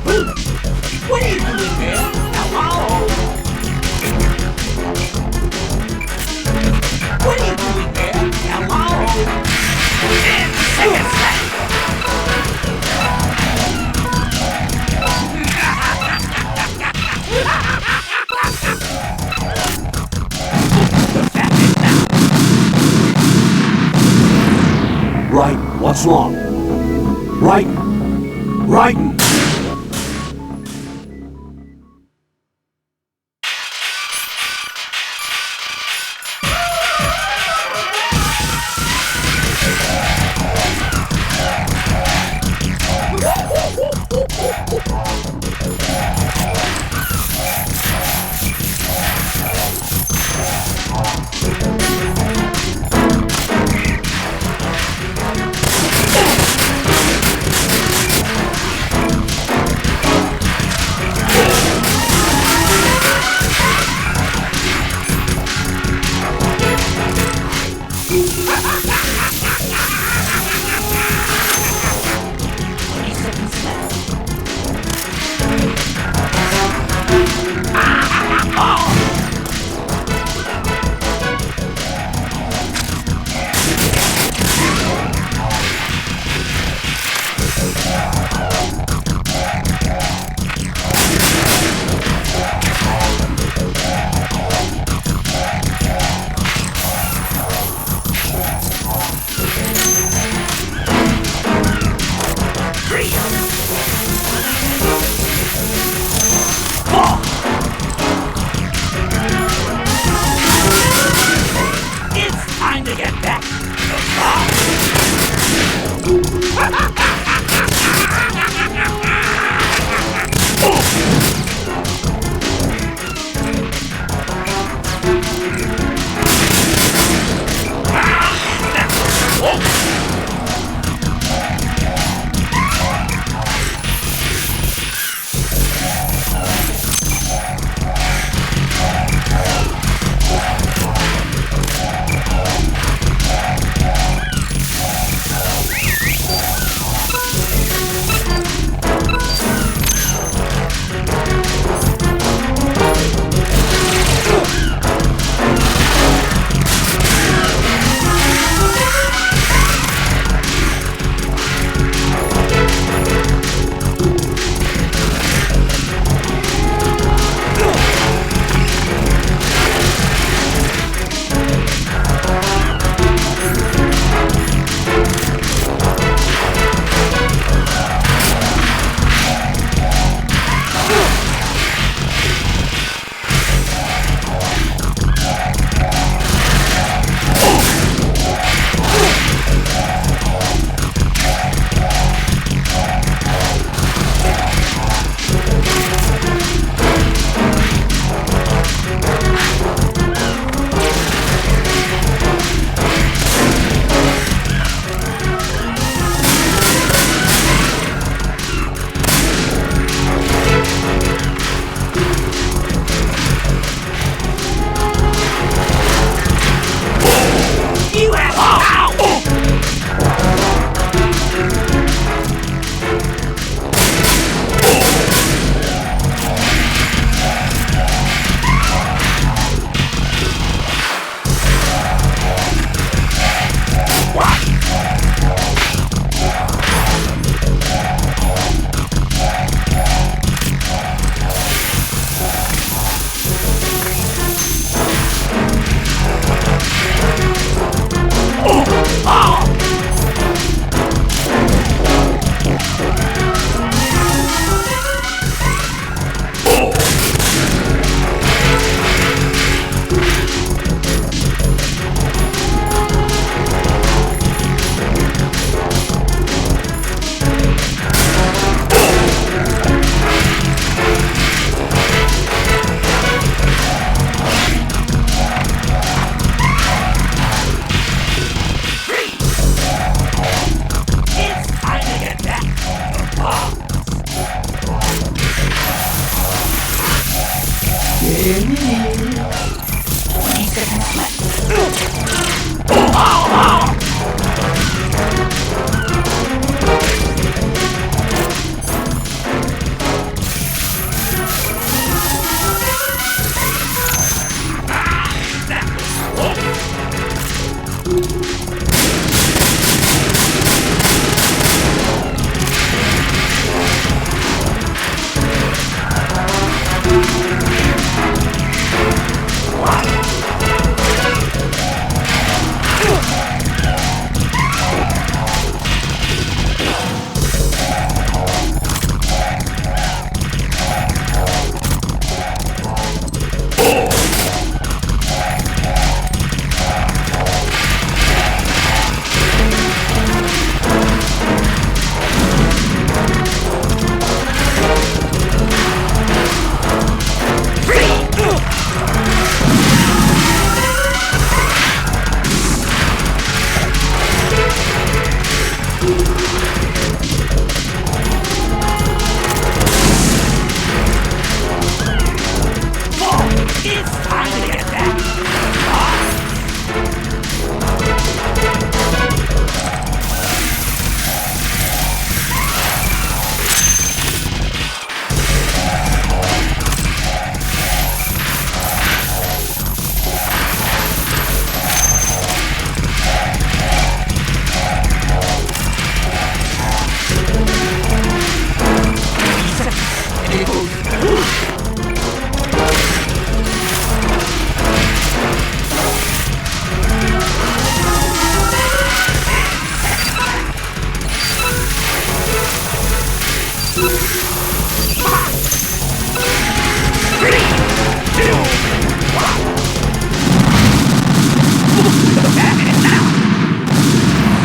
What are you doing there? Hello? What are you doing there? Hello? 10 seconds left. Right, what's wrong? Right, right.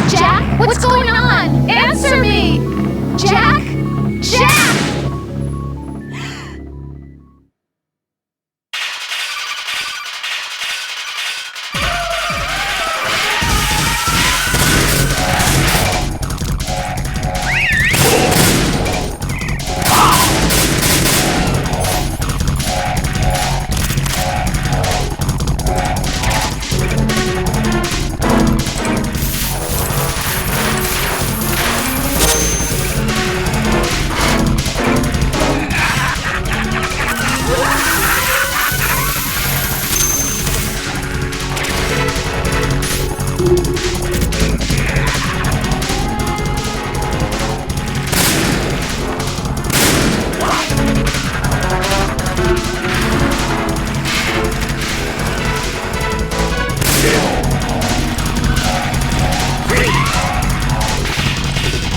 Jack, what's going on? Answer me! Jack! Jack!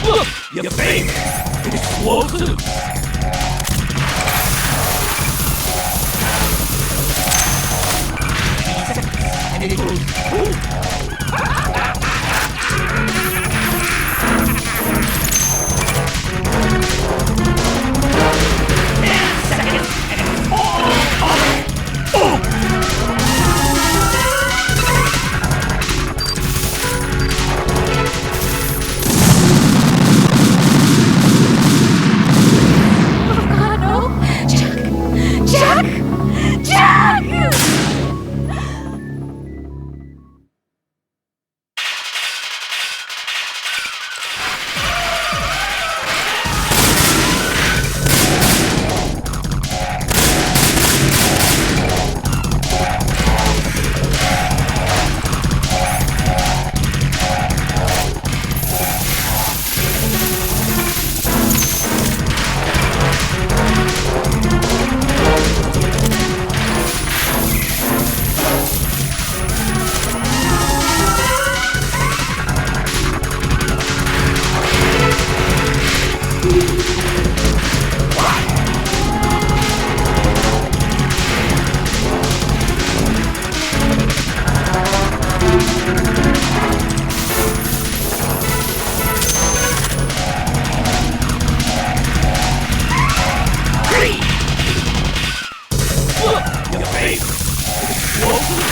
Look, your face! Explosive! And it goes boom! Oh God, no! Jack! Jack! Jack! Look, your face! Explosive!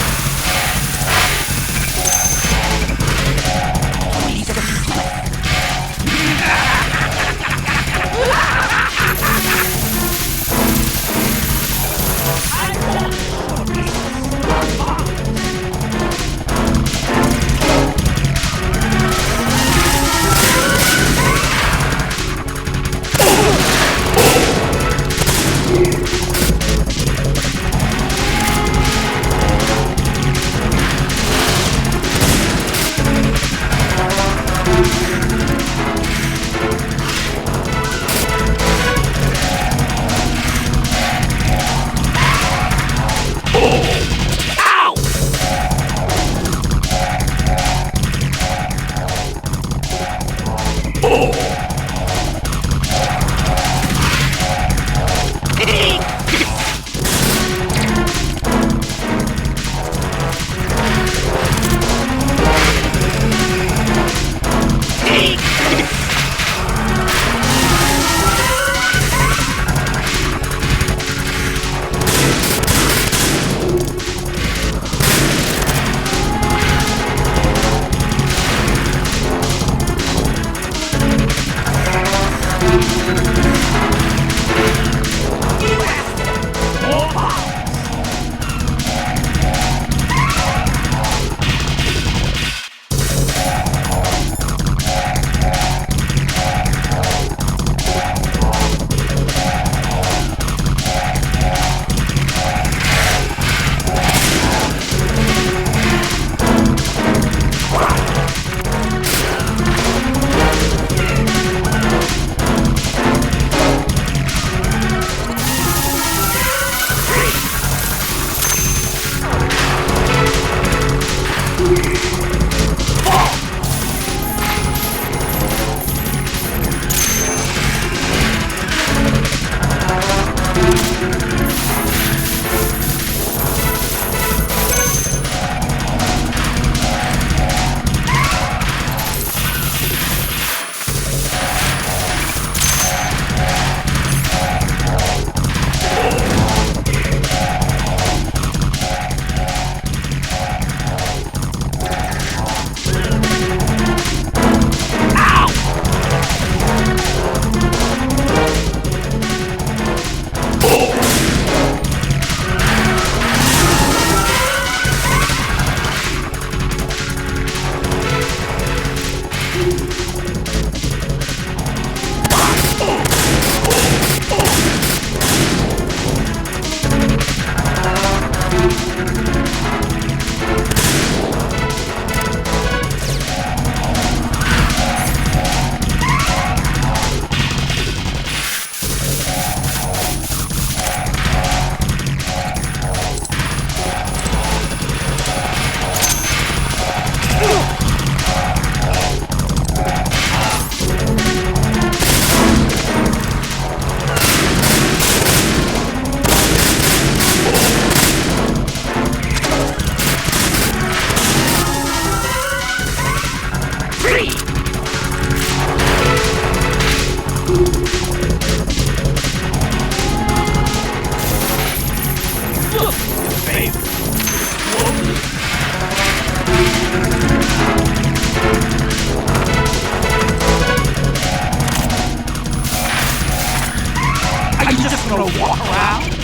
Are you just gonna walk around?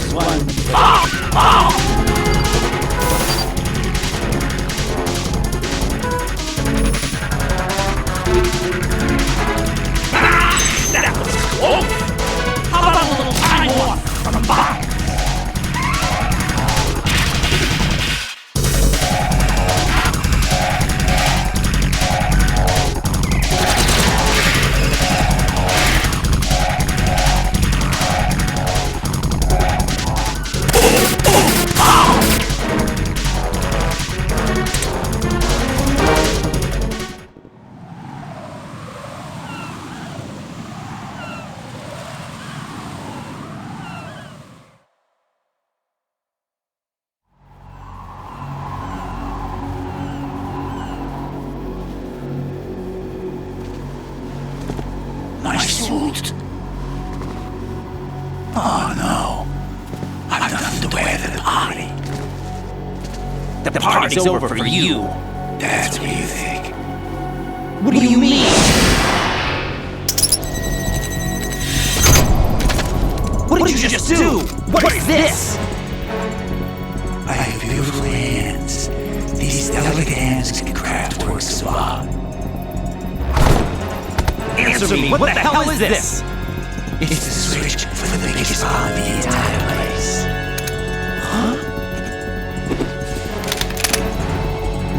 this one. Bomb! Bomb! That was close! How about a little time warp from the bomb? My suit. Oh no. I've done to wear the party. The party's over for you. That's what you think. What do you mean? What did you just do? What is this? I have beautiful hands. These delicate hands can craft works of art. Answer me, what the hell is this? It's the switch for the biggest bomb in the entire place. Huh?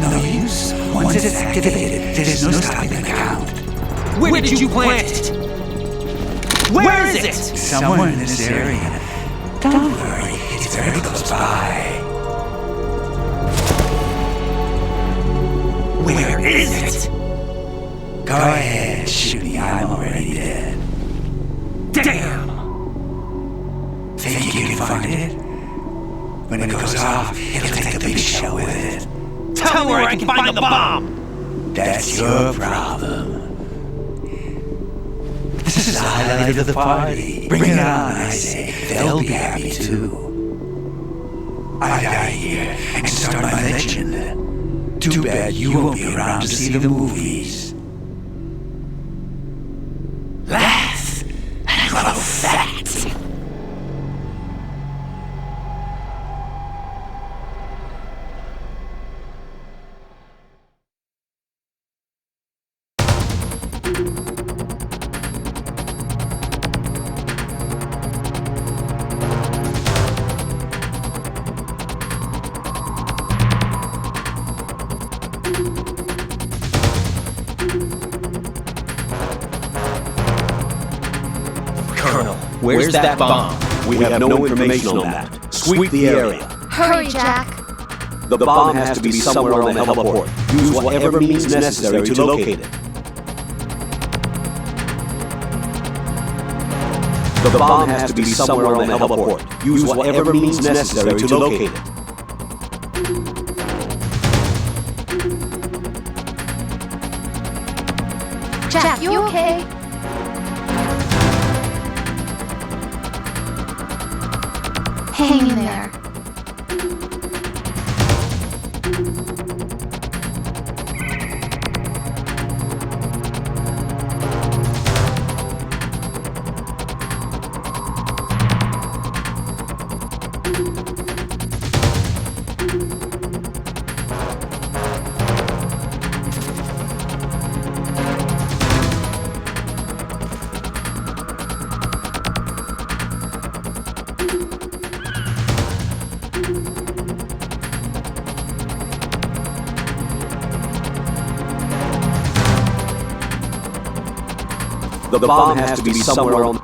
No use. Once it's activated, there's no stopping the count. Where did you plant it? Where is it? Somewhere in this area. Don't worry, it's very close by. Where is it? Go ahead, shoot me, I'm already dead. Damn! Think you can find it? When it goes off, it'll take the big show with it. Tell me where I can find the bomb! That's your problem. This is the highlight of the party. Bring it on, I say. They'll be happy too. I die here and start my legend. Too bad you won't be around to see the movies. Laugh and grow fat. Colonel, where's that bomb? We have no information on that. Sweep the area. Hurry, Jack. The bomb has to be somewhere on the heliport. Use whatever means necessary to locate it. The bomb has to be somewhere on the heliport. Use whatever means necessary to locate it. Jack, you okay? Hang in there. The bomb has to be somewhere on...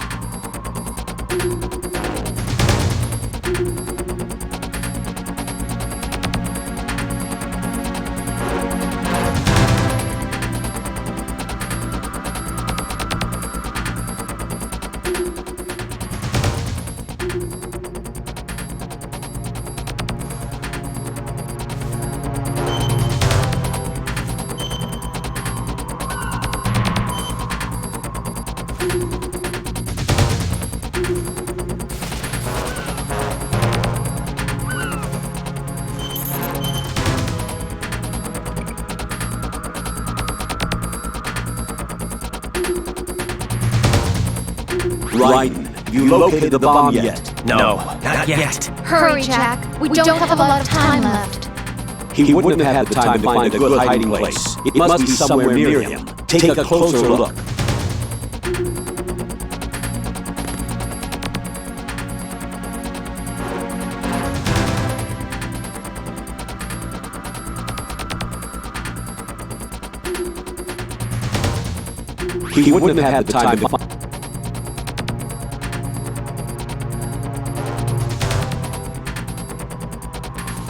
Raiden, you located the bomb yet? No, not Not yet. Hurry, Jack. We don't have a lot of time left. He wouldn't have had the time to find a good hiding place. It must be somewhere near him. Take a closer look. He wouldn't have had the time to find...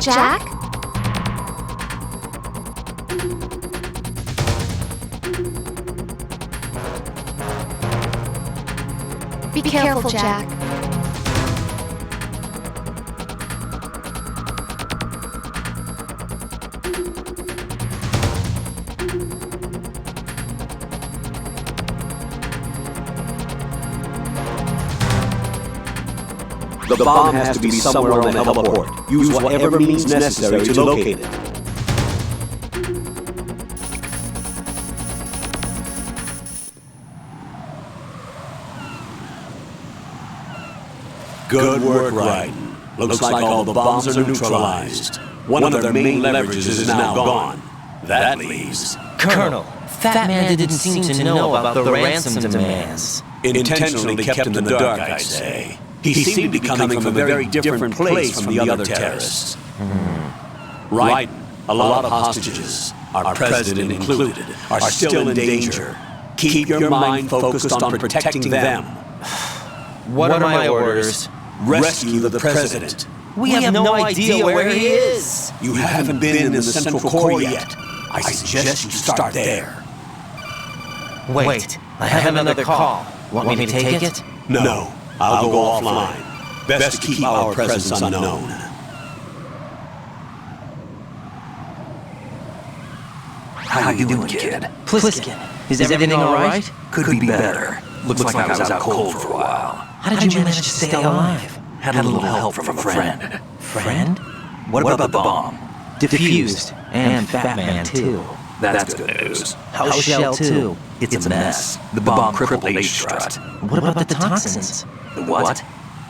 Jack? Be careful, Jack. The bomb has to be somewhere on the heliport. Use whatever means necessary to locate it. Good work, Raiden. Looks like all the bombs are neutralized. One of their main leverages is now gone. That leaves... Colonel, Fat Man didn't seem to know about the ransom demands. Intentionally kept in the dark, I'd say. He seemed to be coming from a very different place from the other terrorists. Raiden, a lot of hostages, our president included, are still in danger. Keep your mind focused on protecting them. What are my orders? Rescue the president. We have no idea where he is. You haven't been in the Central Core yet. I suggest you start there. Wait, I have another call. Want me to take it? No, I'll go offline. Best to keep our presence unknown. How you doing, kid? Pliskin, is everything all right? Could be better. Looks like I was out cold for a while. How did you manage to stay alive? Had a little help from a friend. Friend? What about the bomb? Defused. And Fat Man, too. That's good news. How's Shell, too? It's a mess. The bomb crippled H-Strut. What about the toxins? The what?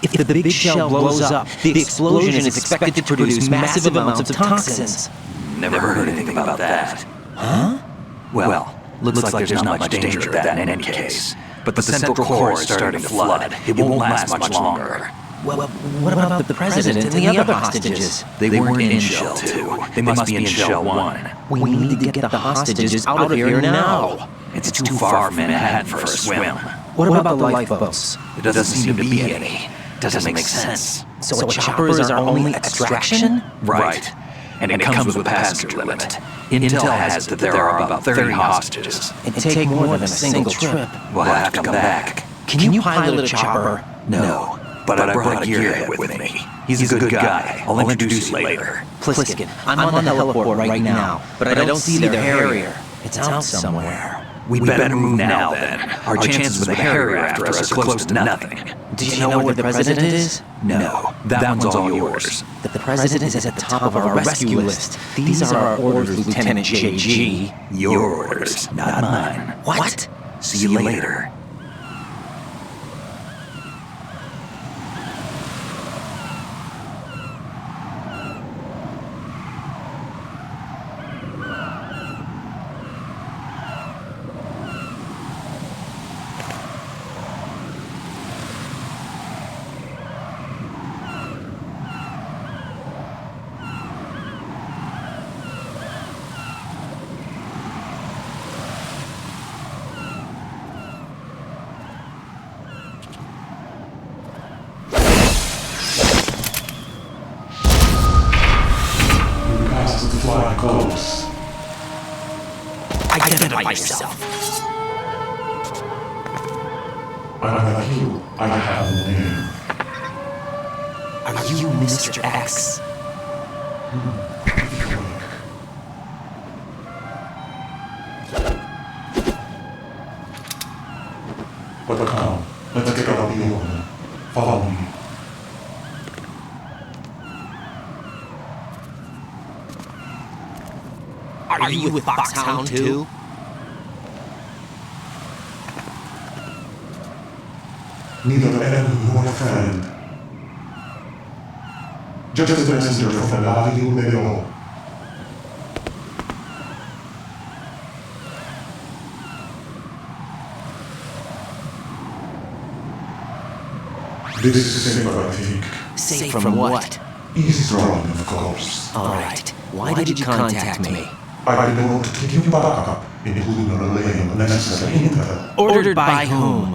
If the big shell blows up, the explosion is expected to produce massive amounts of toxins. Never heard anything about that. Huh? Well, looks like there's not much danger of that in any case. But the Central Core is starting to flood. It won't last much longer. Well, what about the President and the other hostages? They weren't in Shell 2. They must be in Shell 1. We need to get the hostages out of here now. It's too far from Manhattan for a swim. What about the lifeboats? There doesn't seem to be any. Doesn't make sense. So a chopper is our only extraction? Right. And it comes with a passenger limit. Intel has that there are about 30 hostages. It'd take more than a single trip. We'll have to come back. Can you pilot a chopper? No. But I brought a gearhead with me. He's a good guy. I'll introduce you later. Pliskin, I'm on the heliport right now, but I don't see their Harrier. It's out somewhere. We better move now, then. Our chances with the Harrier after us are close to nothing. Do you know where the President is? No. That one's all yours. The President is at the top of our rescue list. These are our orders, Lieutenant JG. Your orders, not mine. What? See you later. Close. Identify yourself. I'm like you. I have no name. Are you Mr. X? But come, let's get out of the open. Follow me. Are you with Foxhound too? Neither enemy nor friend. Just a messenger from Eladio Melo. This is safe, I think. Safe from what? Eavesdropping, of course. Alright. Why did you contact me? I've been able to take you back up, including relaying necessary intel. Ordered by whom?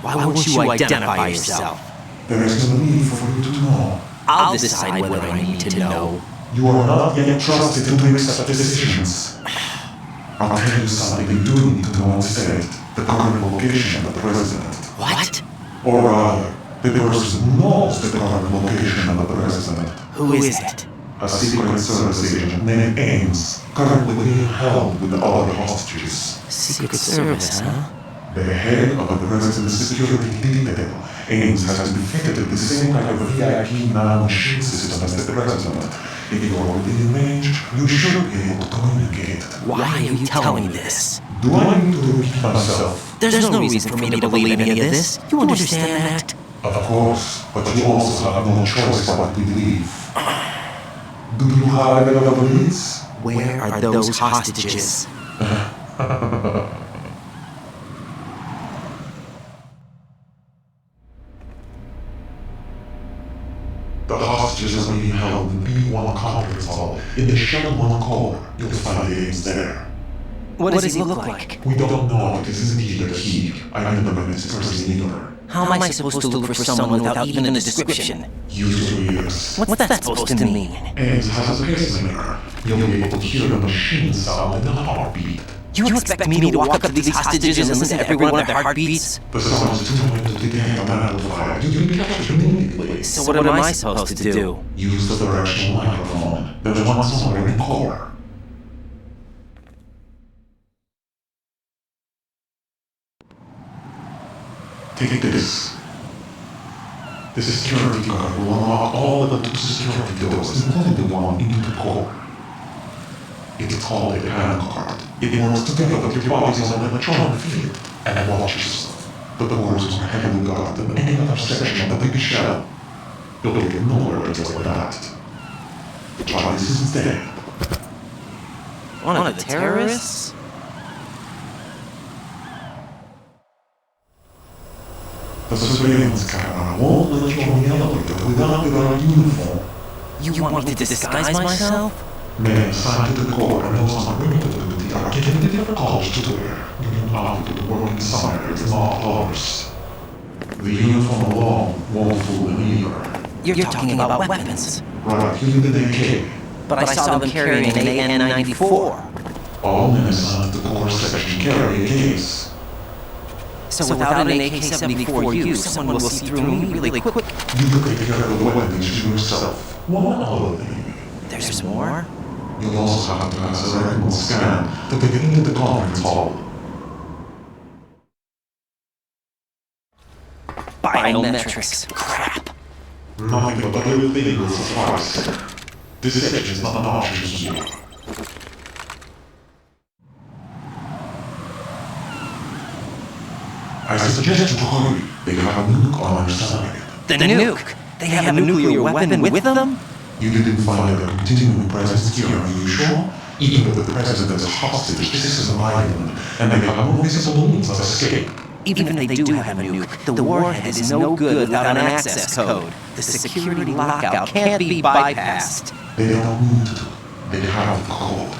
Why won't you identify yourself? There is no need for you to know. I'll decide whether I need to know. You are not yet trusted to make such decisions. I'll tell you something you do need to know instead. The current location of the president. What? Or rather, the person who knows the current location of the president. Who is it? A Secret Service agent named Ames, currently being held with the other hostages. Secret Service, huh? The head of the president's security detail, Ames has been fitted with the same kind of VIP nano-machine system as the president. If you are within range, you should be able to communicate. Why are you telling me this? Do I need to repeat myself? There's no reason for me to believe any of this. You understand that? Of course, but you also have no choice but to believe. Do you have any other leads? Where are those hostages? The hostages are being held in B1 conference hall in the Shell 1 corner. You'll find Ames there. What does he look like? We don't know if it is indeed a he. I never met his person either. How am I supposed to look for someone without even a description? Use your ears. What's that supposed to mean? Ames has a pacemaker. You'll be able to hear the machine sound in the heartbeat. You expect me to walk up to these hostages and listen to every one of their heartbeats? The sound is too late to detect an amplifier. You can catch it immediately. So what am I supposed to do? Use the directional microphone. There's one somewhere in the core. Take this. The security guard will unlock all of the two security doors, including the one into the core. It's called a PAN card. It works together with your body's own electronic field and watch yourself. The doors are heavily guarded in any other section of the big shell. You'll get nowhere like that. Try this instead. One of the terrorists? The surveillance camera won't let you on the elevator without your uniform. You want me to disguise myself? Men assigned to the core and those on perimeter duty are given different collars to wear, getting out to the work inside is not ours. The uniform alone won't fool them either. You're talking about weapons. Right, you did the AK. But I saw them carrying an AN-94. All men assigned to the core section carry AKs. So without an AK-74 use, someone will see through me really quick. You can take care of the weapons yourself. One other thing. There's more? You'll also have to pass a retinal scan to get into the conference hall. Biometrics. Crap. Nothing but the real thing will suffice. Deception is not an option here. I suggest you hurry. They have a nuke on their side. The nuke? They have a nuclear weapon with them? You didn't find their continuing presence here unusual? Even with the president as a hostage, this is an island, and they have no visible means of escape. Even if they do have a nuke, the warhead is no good without an access code. The security lockout can't be bypassed. They don't need to. They have the code.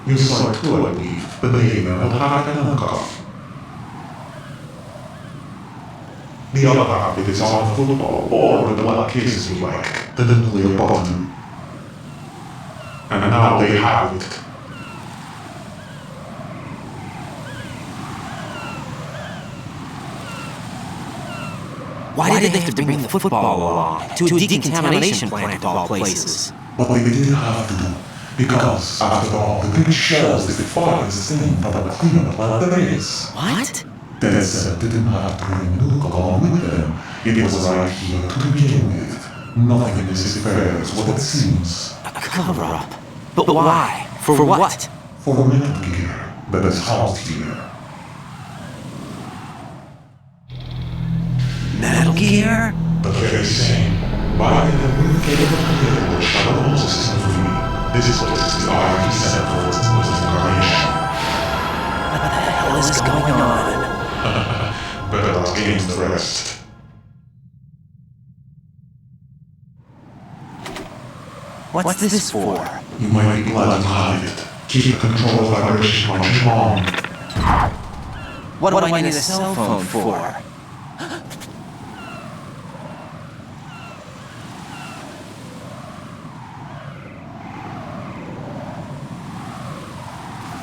You saw it too, I believe, but they even have a handcuff. The other half of it is on football, or in the black cases we like, the nuclear button. And now they have it. Why did they have to bring the football along? To a decontamination plant of all places. But they didn't have to, because, after all, the big shells is the farthest thing from the cleanup plant there is. What? They said they didn't have to bring nuke along with them. It was right here to begin with. Nothing in this affair is what it seems. A cover-up. But why? For what? For metal gear that is housed here. Metal Gear? The very same. By the moon capable shuttle system for me. This is the RV-7 was incarnation. What the hell is going on? Better not gain the rest. What's this for? You might be glad to hide it. Keep control of vibration much long. What do I need a cell phone for?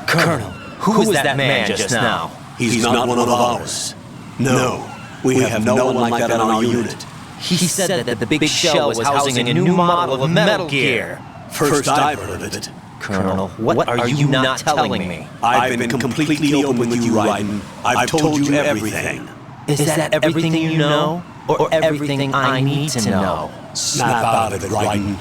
Colonel, who was that man just now? He's not one of ours. No, we have no one like that on our unit. He said that the big shell was housing a new model of Metal Gear. First I've heard of it. Colonel, what are you not telling me? I've been completely open with you, Raiden. I've told you everything. Is that everything you know? Or everything I need to know? Snap out of it, Raiden.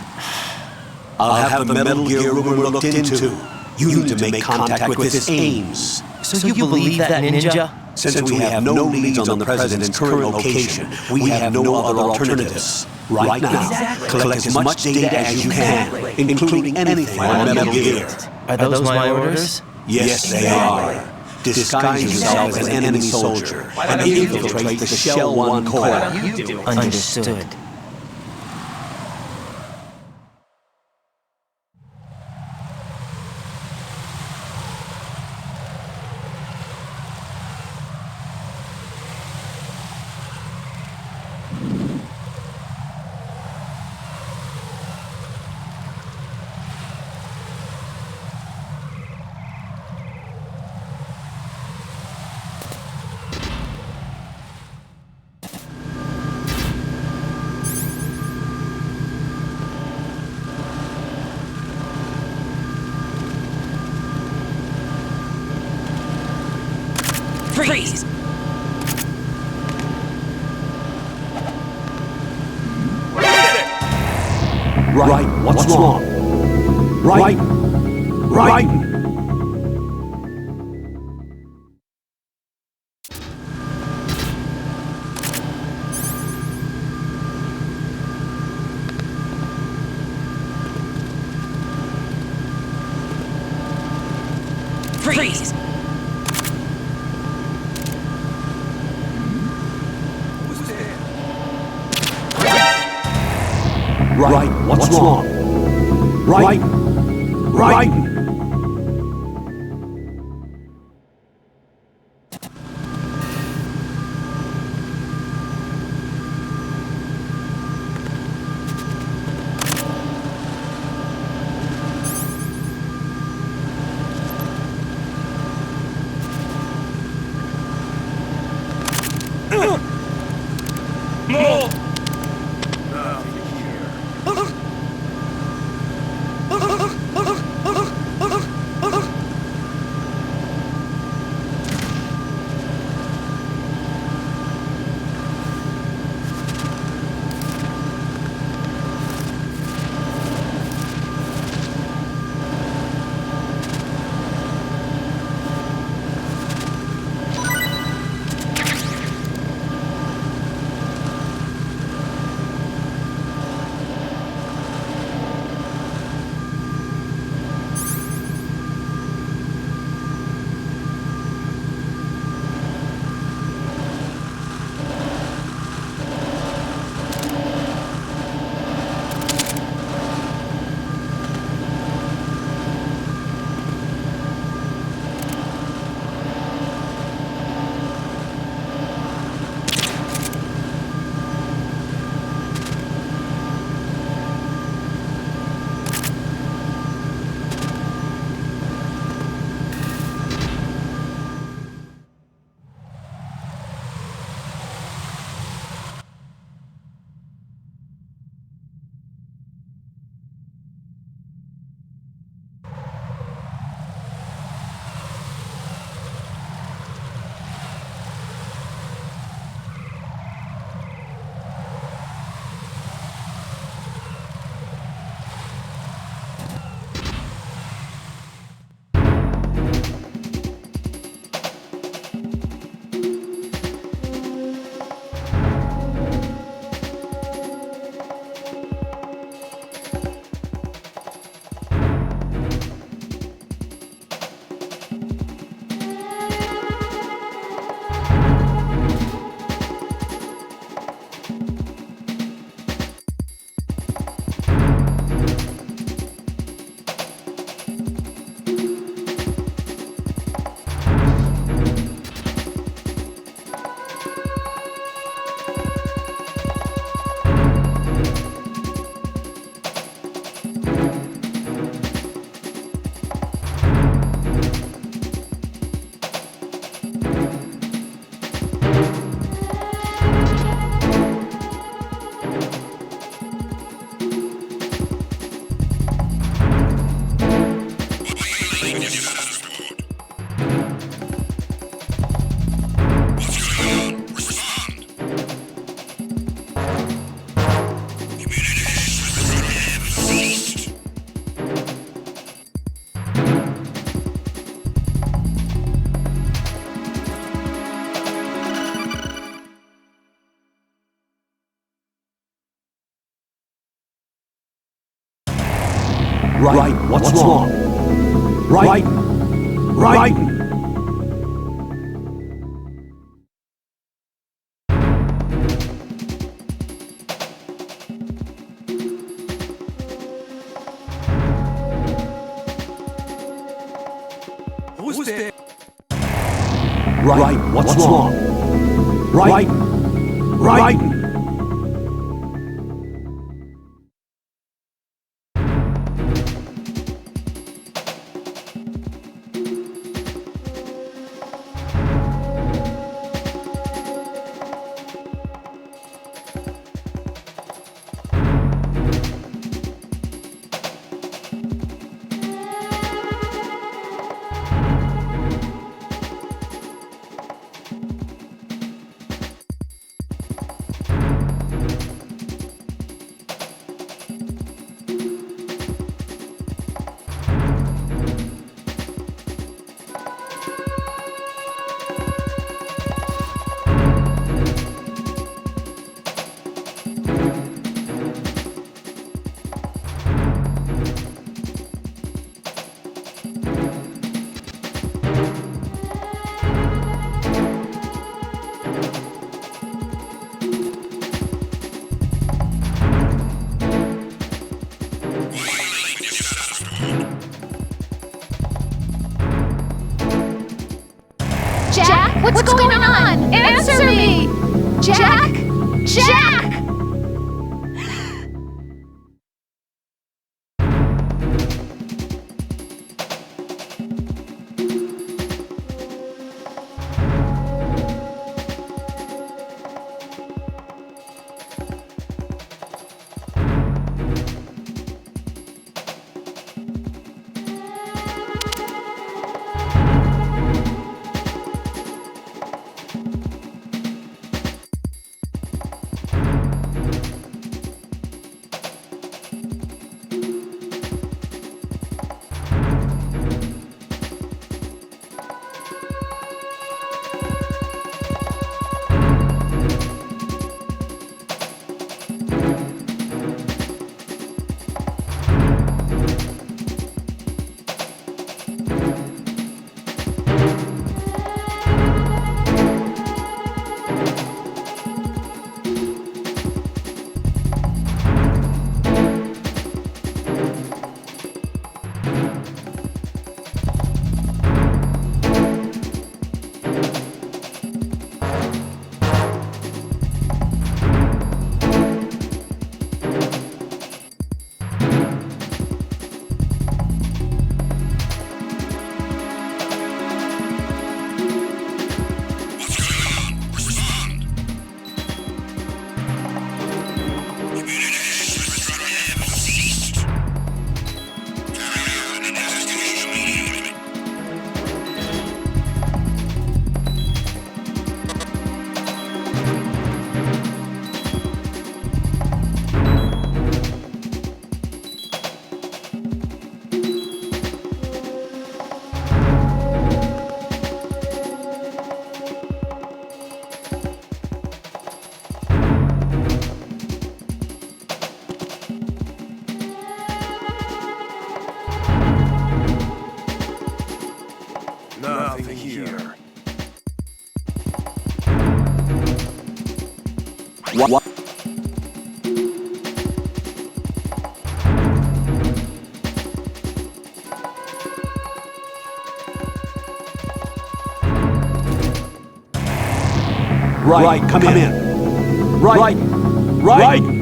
I'll have the Metal Gear rumor looked into. You need to make contact with this Ames. So you believe that, Ninja? Since we have no leads on the President's current location, we have no other alternatives. Right now, collect as much data as you can, including anything on Metal Gear. Are those my orders? Yes, they are. Disguise yourself as an enemy soldier and infiltrate the Shell 1 core. Understood. Freeze! Right, what's wrong? Right, right. Freeze! Right, what's wrong? Right, right. Raiden, what's wrong? Raiden! Raiden! Who's there? Raiden, what's wrong? Raiden! Raiden! Jack, what's going on? Answer me! Jack! Jack! Nothing here. What? Right, come in. Right, right.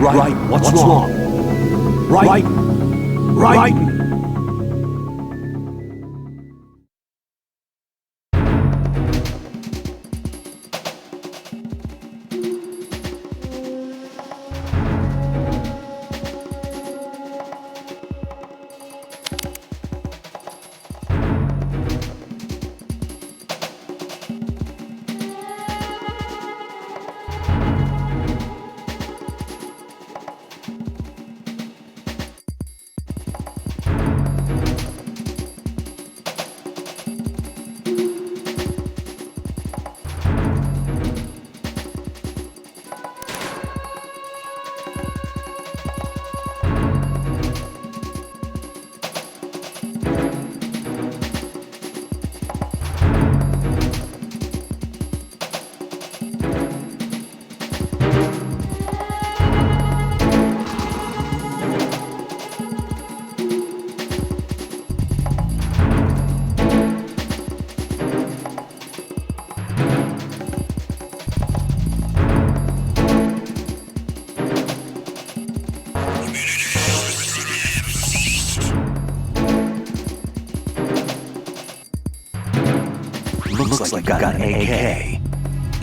Raiden, what's wrong? Raiden! Looks like you got an AK.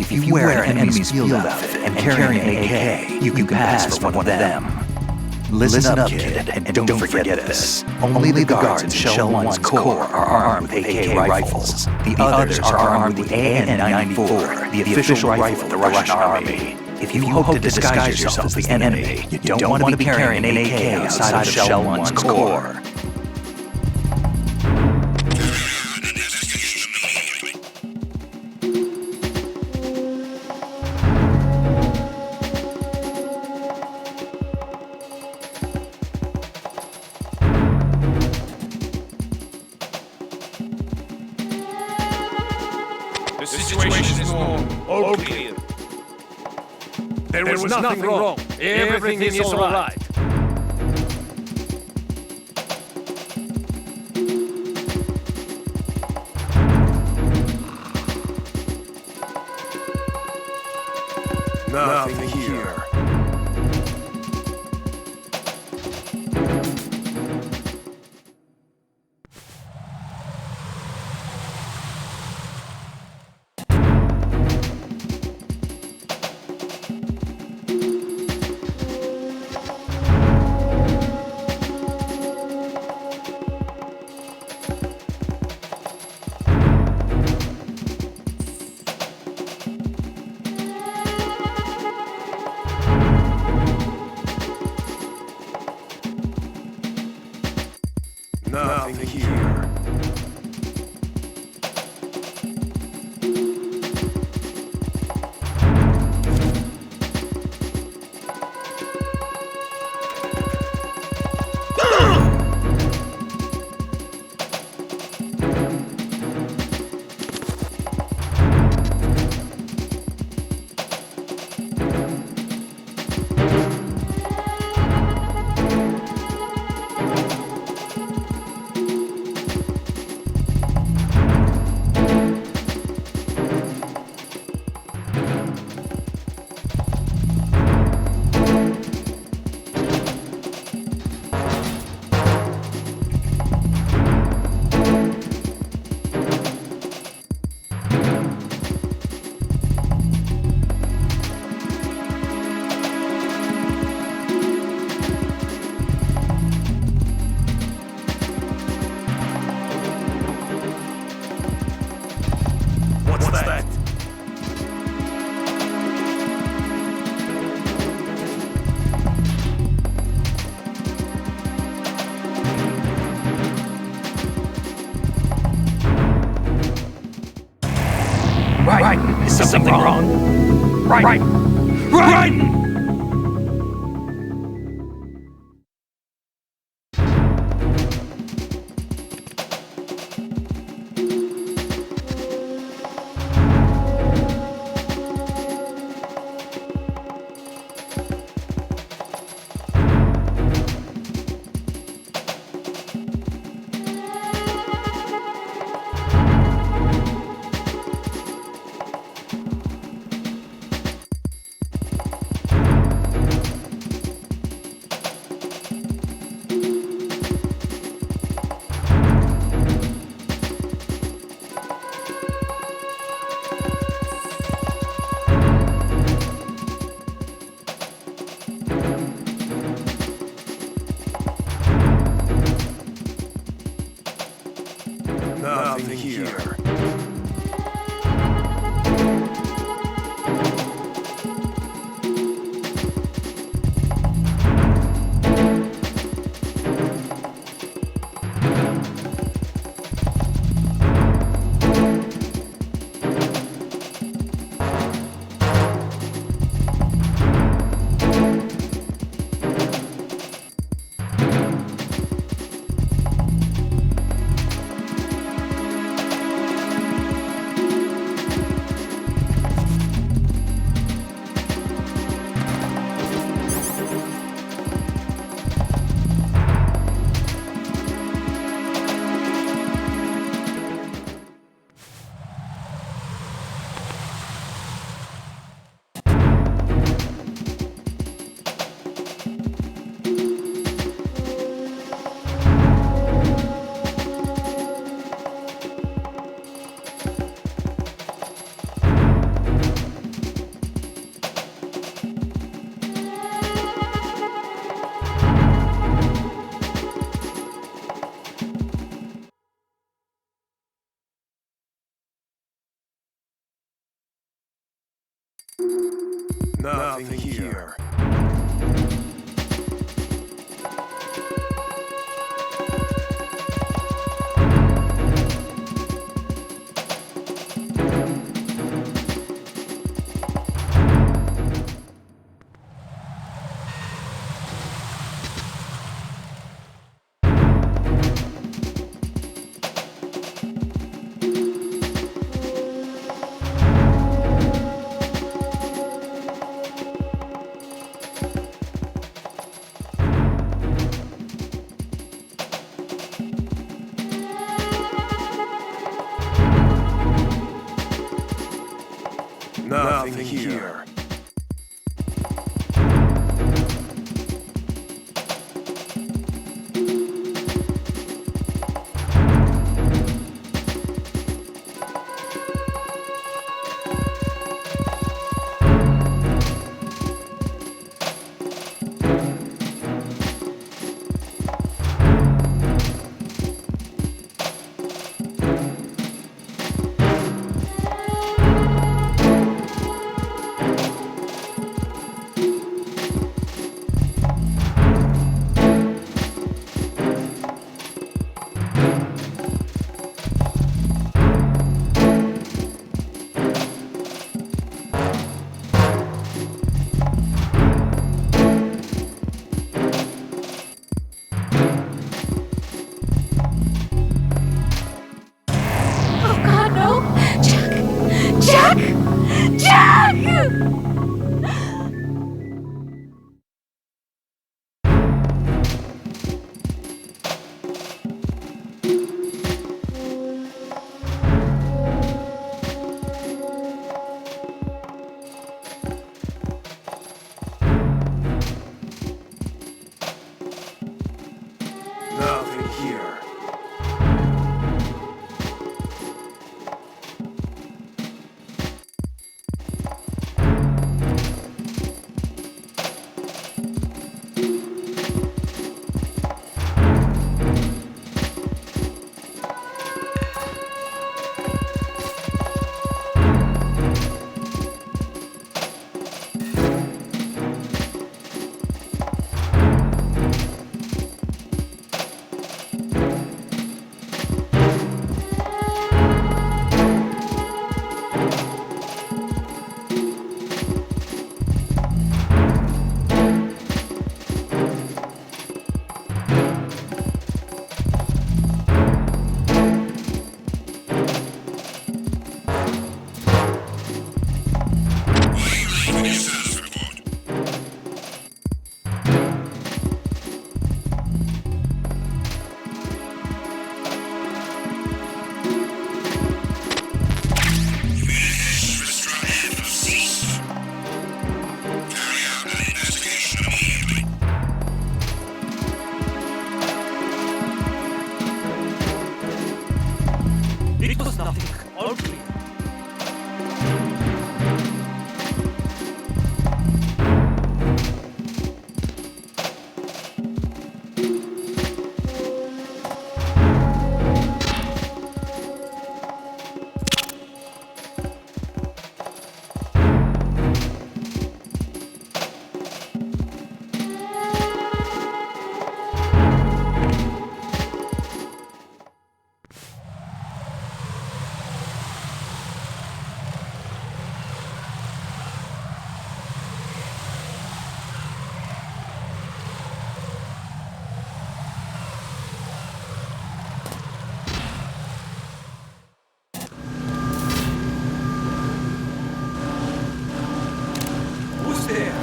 If you wear an enemy's field outfit and carry an AK, you can pass for one of them. Listen up, kid, and don't forget this. Only the guards in Shell 1's Corps are armed with AK rifles. The others are armed with the AN-94, the official rifle of the Russian army. If you hope to disguise yourself as the enemy, you don't want to be carrying an AK outside of Shell 1's Corps. The situation is normal. All clear. There was nothing wrong. Everything is all right. Nothing here. Nothing here. What's that? Right. Is something wrong? Right. Nothing here. Nothing here. Oh God, no! Jack! Jack! Jack! Nothing here. It was nothing. All clear. Who's there?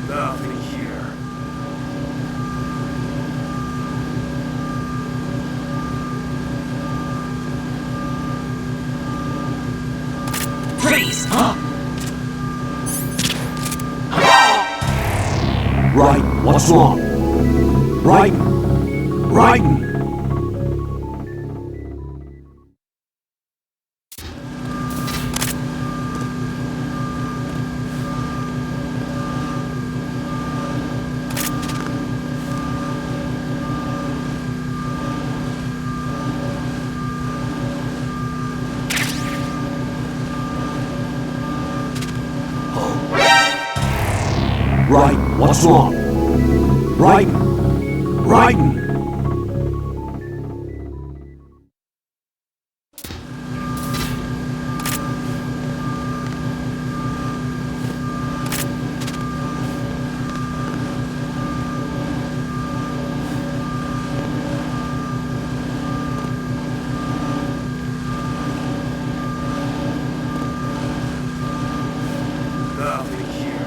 Nothing here. Freeze! Right, what's wrong? Right, right. Raiden, what's wrong? Raiden! Raiden! Nothing here.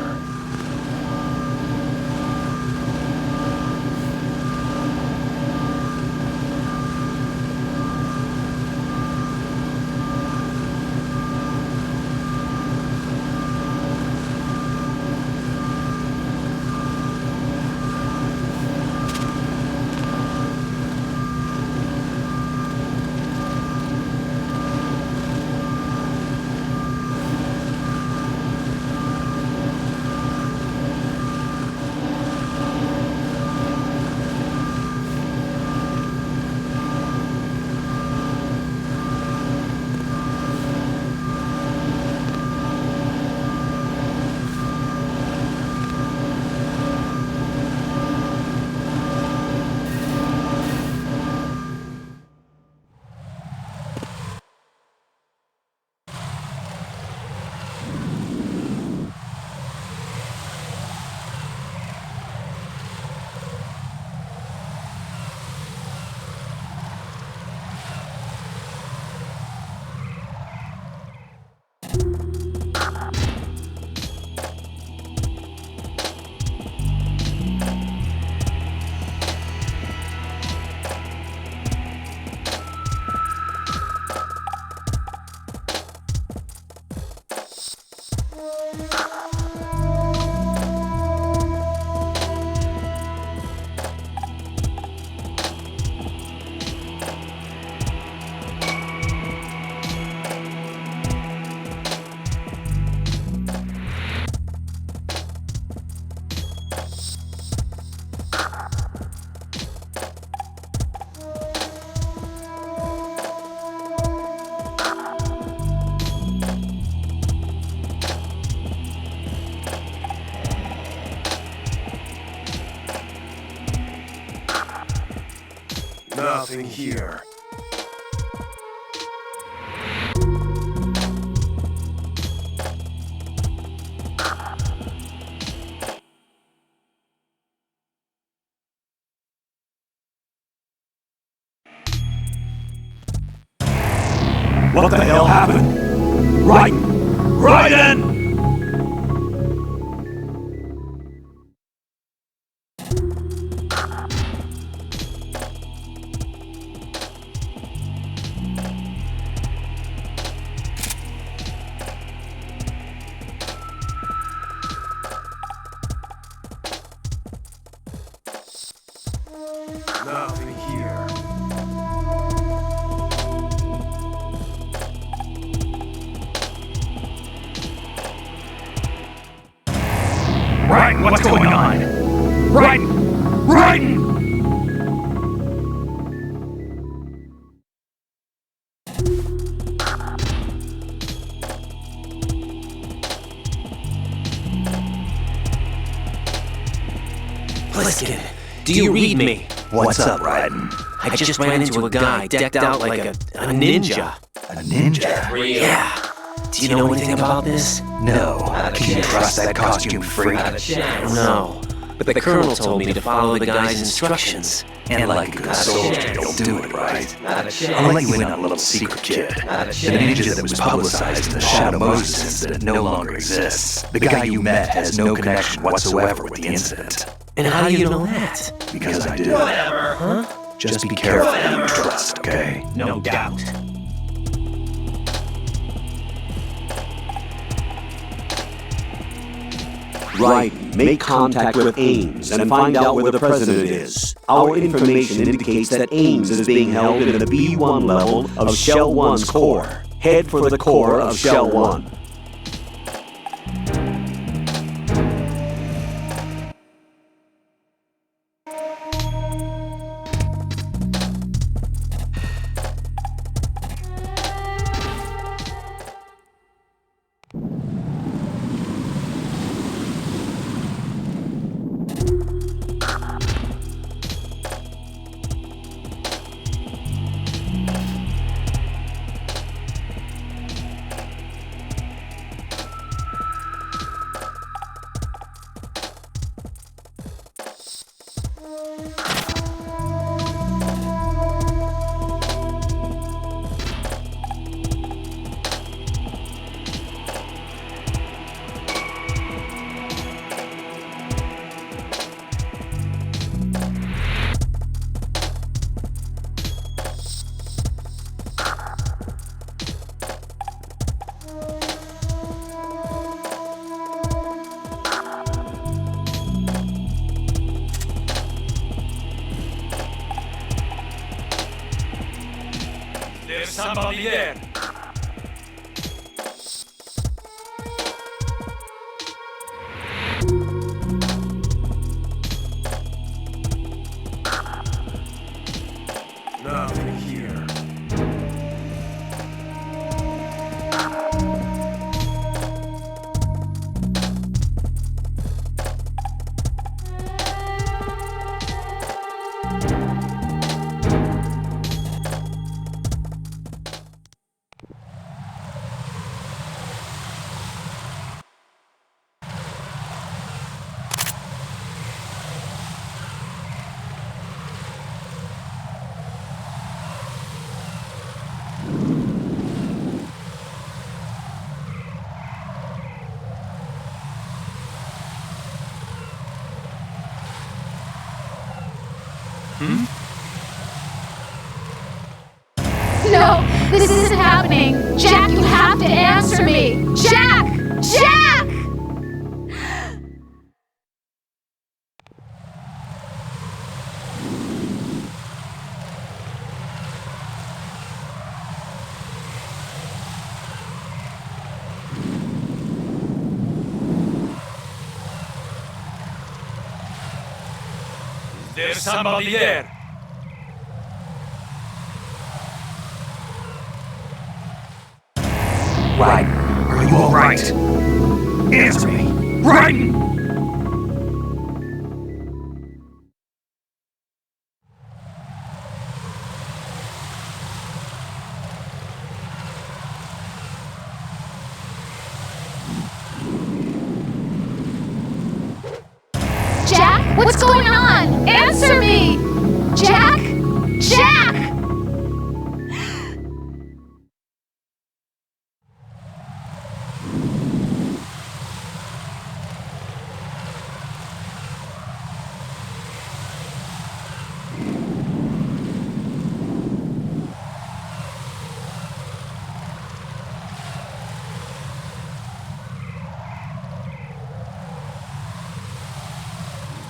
Nothing here. What the hell happened? Raiden! Raiden! Nothing here. Raiden, what's going on? Raiden! Raiden! Pliskin, do you read me? What's up, Raiden? I just ran into a guy decked out like a ninja. A ninja? Yeah. Do you know anything about this? No. Can you trust that costume freak? No. But the colonel told me to follow the guy's instructions. And like a good soldier, you'll do it, right? I'll let you in on a little secret, kid. The ninja that was publicized in the Shadow Moses incident no longer exists. The guy you met has no connection whatsoever with the incident. And how do you know that? Because I do. Whatever. Huh? Just be careful who you trust, okay? No doubt. Raiden, make contact with Ames and find out where the president is. Our information indicates that Ames is being held in the B1 level of Shell 1's core. Head for the core of Shell 1. somebody there. Nothing here. No, this isn't happening. Jack, you have to answer me. Jack! Jack! There's somebody there. Right. Are you alright? Answer me. Right! Jack, what's going on? Answer me! Jack! Jack!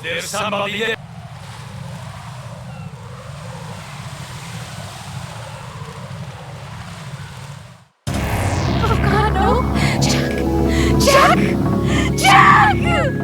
There's somebody there. Oh God, no! Jack! Jack! Jack!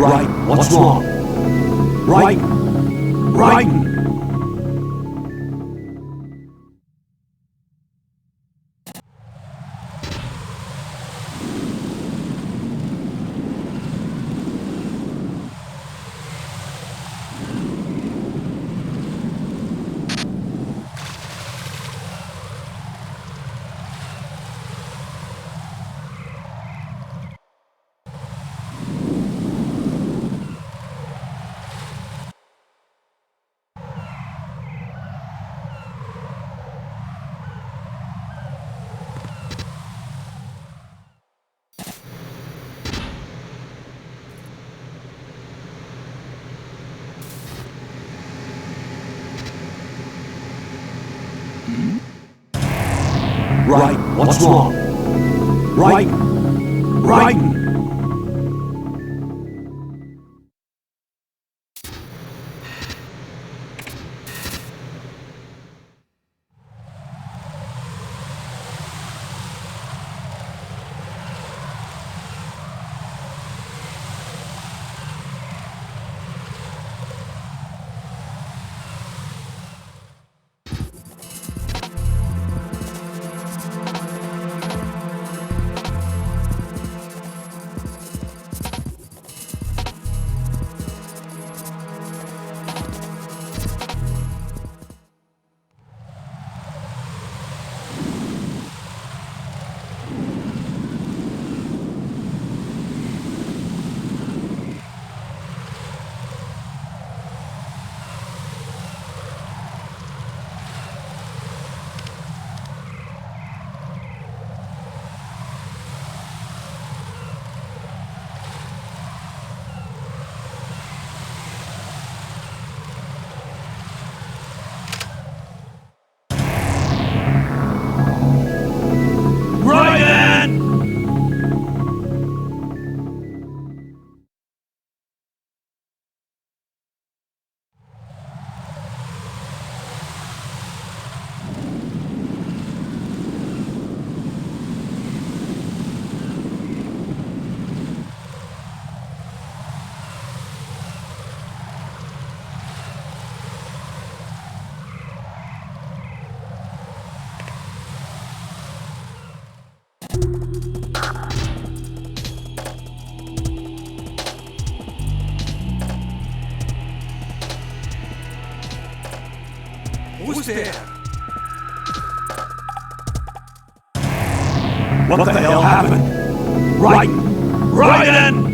Right, what's wrong? Right, right. Right, what's wrong? Right, right. Who's there? What the hell happened? Right, right then!